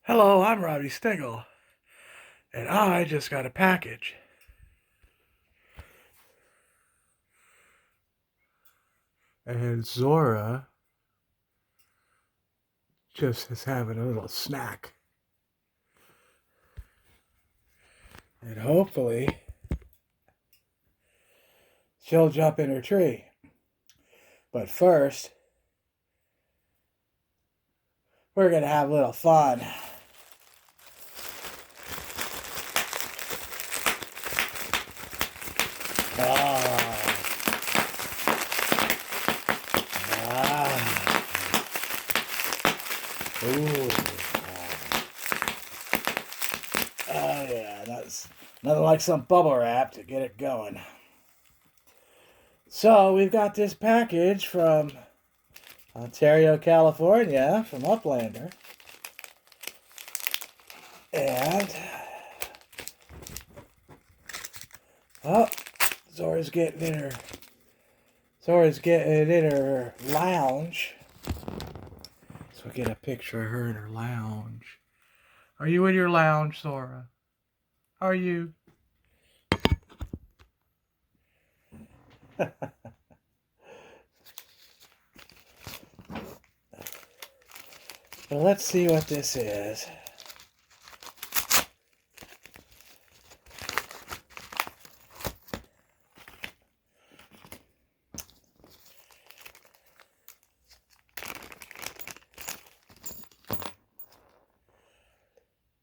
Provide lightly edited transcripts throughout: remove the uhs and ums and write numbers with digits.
Hello, I'm Robbie Stingle, and I just got a package. And Zora just is having a little snack. And hopefully, she'll jump in her tree. But first, we're going to have a little fun. Ah. Ah. Ooh. Oh, yeah, that's nothing like some bubble wrap to get it going. So, we've got this package from Ontario, California, from Uplander. And, oh, Zora's getting in her lounge. So we'll get a picture of her in her lounge. Are you in your lounge, Zora? Are you? Well, let's see what this is.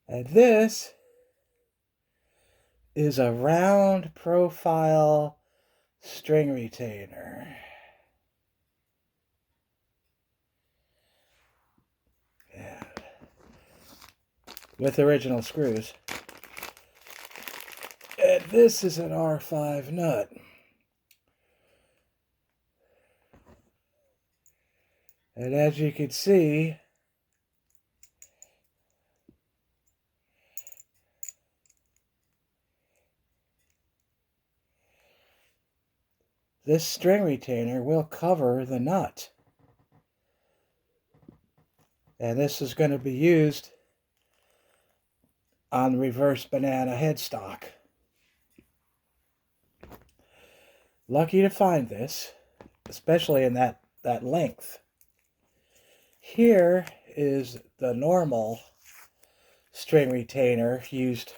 And this is a round profile string retainer. Yeah. With original screws. And this is an R5 nut. And as you can see, this string retainer will cover the nut. And this is going to be used on the reverse banana headstock. Lucky to find this, especially in that length. Here is the normal string retainer used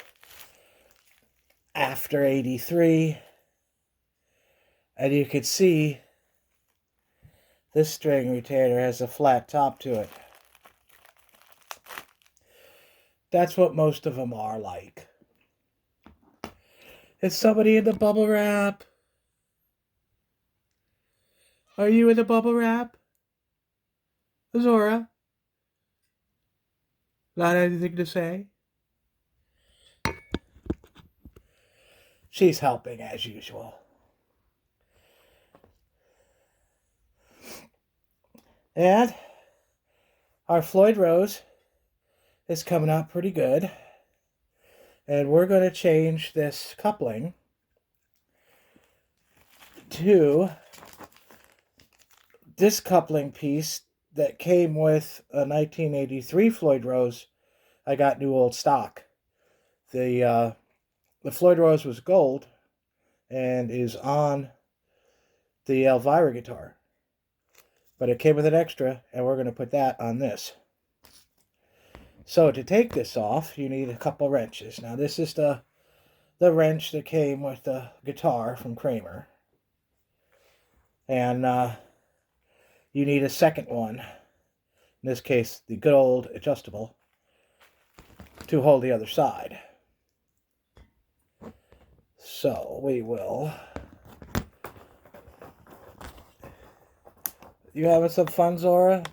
after 83. And you can see this string retainer has a flat top to it. That's what most of them are like. Is somebody in the bubble wrap? Are you in the bubble wrap? Zora? Not anything to say? She's helping as usual. And our Floyd Rose is coming out pretty good. And we're going to change this coupling to this coupling piece that came with a 1983 Floyd Rose. I got new old stock. The Floyd Rose was gold and is on the Elvira guitar. But it came with an extra, and we're going to put that on this. So to take this off, you need a couple wrenches. Now this is the wrench that came with the guitar from Kramer. And you need a second one. In this case, the good old adjustable to hold the other side. So we will. You having some fun, Zora?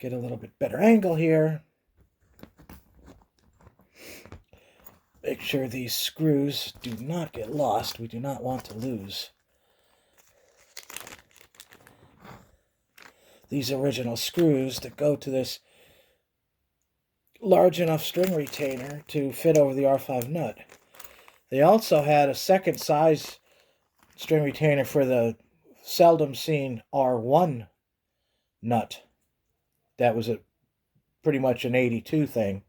Get a little bit better angle here. Make sure these screws do not get lost. We do not want to lose these original screws that go to this large enough string retainer to fit over the R5 nut. They also had a second size string retainer for the seldom seen R1 nut. That was a pretty much an 82 thing.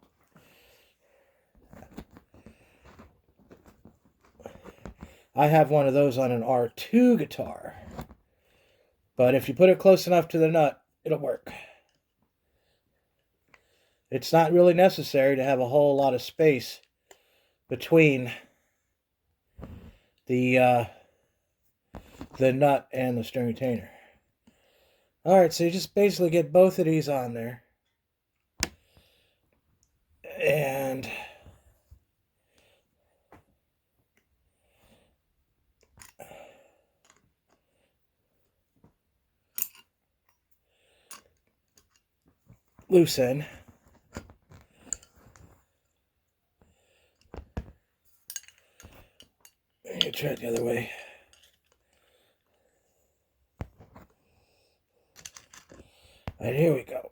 I have one of those on an R2 guitar. But if you put it close enough to the nut, it'll work. It's not really necessary to have a whole lot of space between the nut and the string retainer. Alright, so you just basically get both of these on there. And loosen. Try it the other way. And here we go.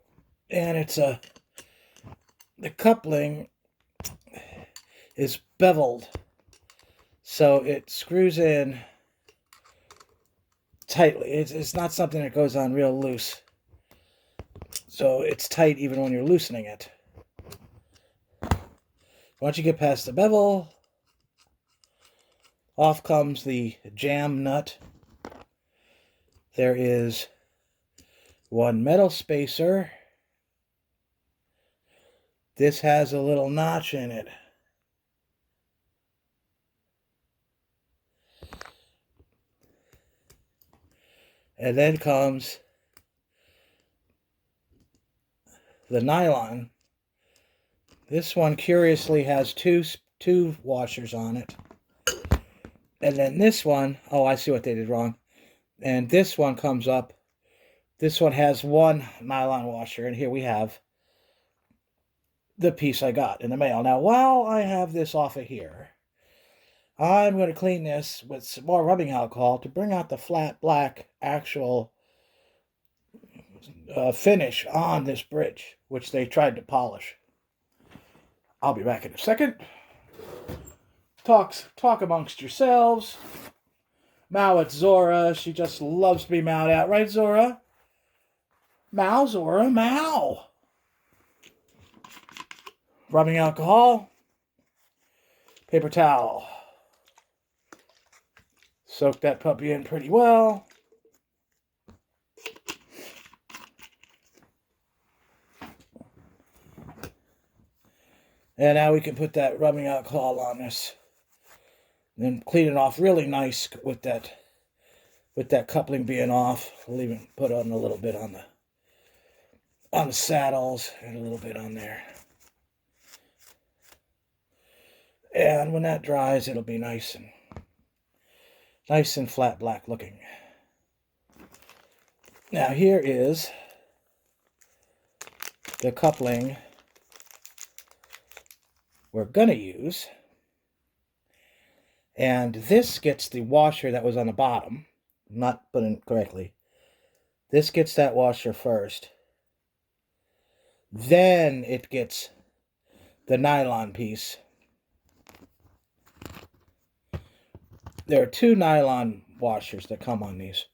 And it's the coupling is beveled, so it screws in tightly. It's not something that goes on real loose. So it's tight even when you're loosening it. Once you get past the bevel, off comes the jam nut. There is one metal spacer. This has a little notch in it. And then comes the nylon. This one curiously has two washers on it. And then this one, oh, I see what they did wrong. And this one comes up. This one has one nylon washer, and here we have the piece I got in the mail. Now, while I have this off of here, I'm going to clean this with some more rubbing alcohol to bring out the flat black actual finish on this bridge, which they tried to polish. I'll be back in a second. Talk amongst yourselves. Mow at Zora. She just loves to be mowed at. Right, Zora? Mow, Zora, mow. Rubbing alcohol. Paper towel. Soak that puppy in pretty well. And now we can put that rubbing alcohol on this. Then clean it off really nice with that coupling being off. We'll even put on a little bit on the saddles and a little bit on there. And when that dries, it'll be nice and flat black looking. Now here is the coupling we're gonna use. And this gets the washer that was on the bottom. Not put in correctly. This gets that washer first. Then it gets the nylon piece. There are two nylon washers that come on these.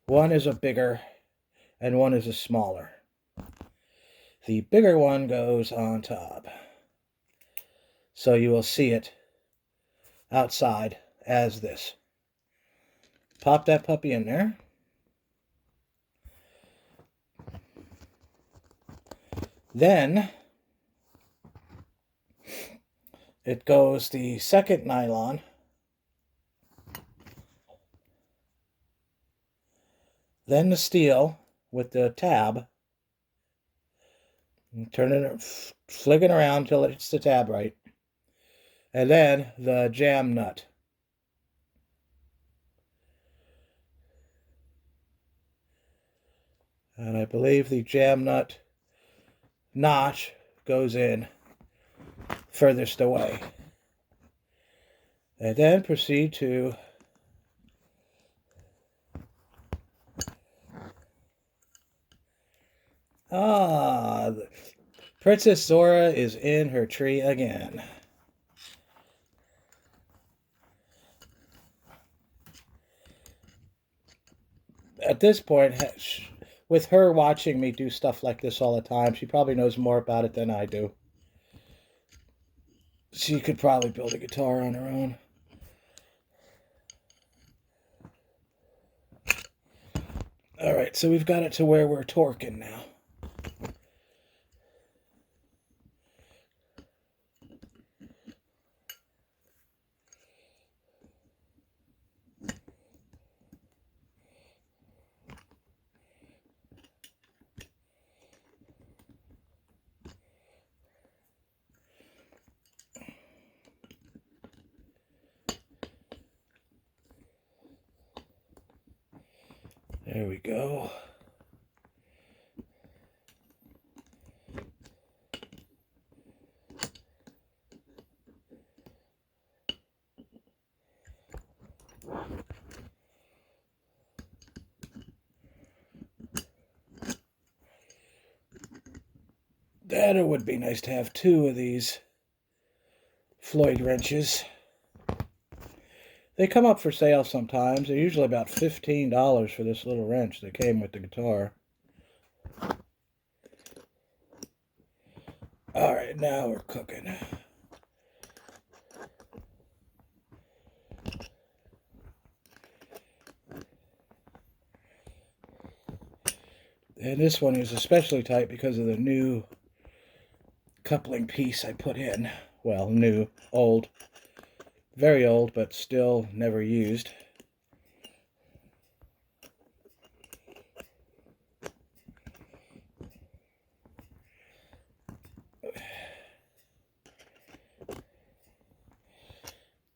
One is a bigger and one is a smaller. The bigger one goes on top. So you will see it outside as this. Pop that puppy in there. Then it goes the second nylon. Then the steel with the tab. And turn it, flicking around until it hits the tab right. And then the jam nut. And I believe the jam nut notch goes in furthest away. And then proceed to Princess Zora is in her tree again. At this point, with her watching me do stuff like this all the time, she probably knows more about it than I do. She could probably build a guitar on her own. All right, so we've got it to where we're torquing now. There we go. That it would be nice to have 2 of these Floyd wrenches. They come up for sale sometimes. They're usually about $15 for this little wrench that came with the guitar. All right, now we're cooking. And this one is especially tight because of the new coupling piece I put in. Well, new, old. Very old, but still never used.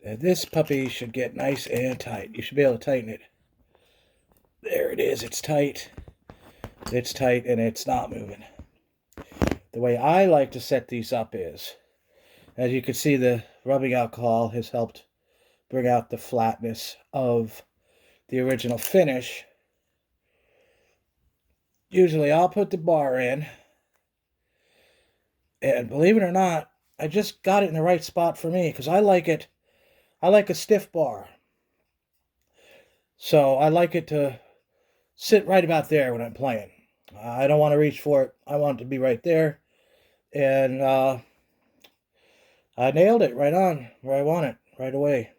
And this puppy should get nice and tight. You should be able to tighten it. There it is. It's tight. It's tight and it's not moving. The way I like to set these up is, as you can see, the rubbing alcohol has helped bring out the flatness of the original finish. Usually I'll put the bar in, and believe it or not, I just got it in the right spot for me, because I like a stiff bar. So I like it to sit right about there when I'm playing. I don't want to reach for it. I want it to be right there. And I nailed it right on where I want it, right away.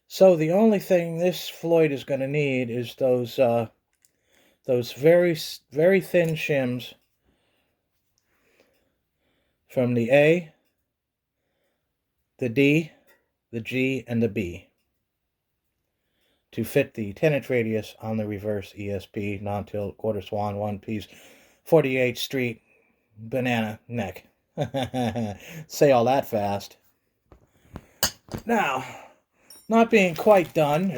So the only thing this Floyd is going to need is those very, very thin shims from the A, the D, the G, and the B to fit the 10-inch radius on the reverse ESP non-tilt quarter swan one piece 48th Street banana neck. Say all that fast. Now, not being quite done.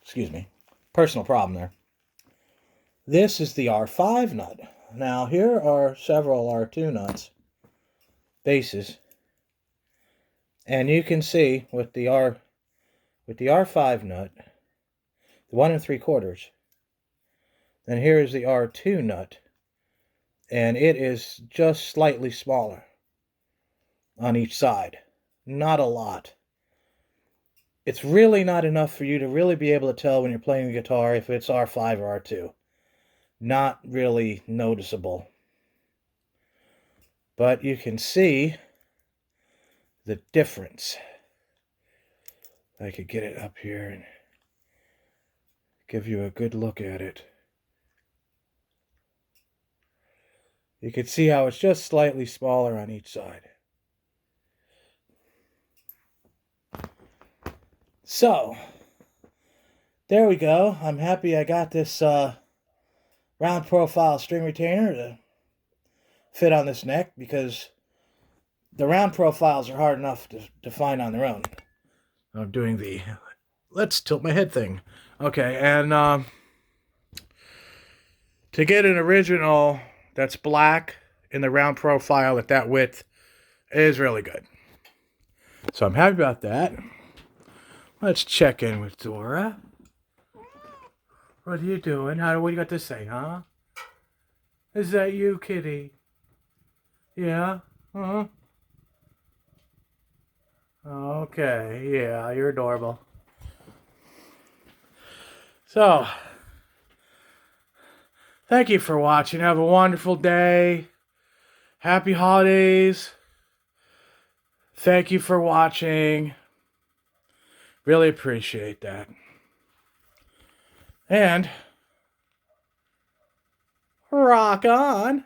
Excuse me. Personal problem there. This is the R5 nut. Now, here are several R2 nuts, bases. And you can see with the R5 nut, the 1 3/4, then here is the R2 nut, and it is just slightly smaller on each side. Not a lot. It's really not enough for you to really be able to tell when you're playing the guitar if it's R5 or R2. Not really noticeable. But you can see the difference. I could get it up here and give you a good look at it. You can see how it's just slightly smaller on each side. So, there we go. I'm happy I got this round profile string retainer to fit on this neck, because the round profiles are hard enough to find on their own. I'm doing the let's tilt my head thing. Okay, and to get an original that's black in the round profile at that width is really good. So I'm happy about that. Let's check in with Dora. What are you doing? What do you got to say, huh? Is that you, kitty? Yeah? Okay, yeah, you're adorable. So, thank you for watching. Have a wonderful day. Happy holidays. Thank you for watching. Really appreciate that. And rock on.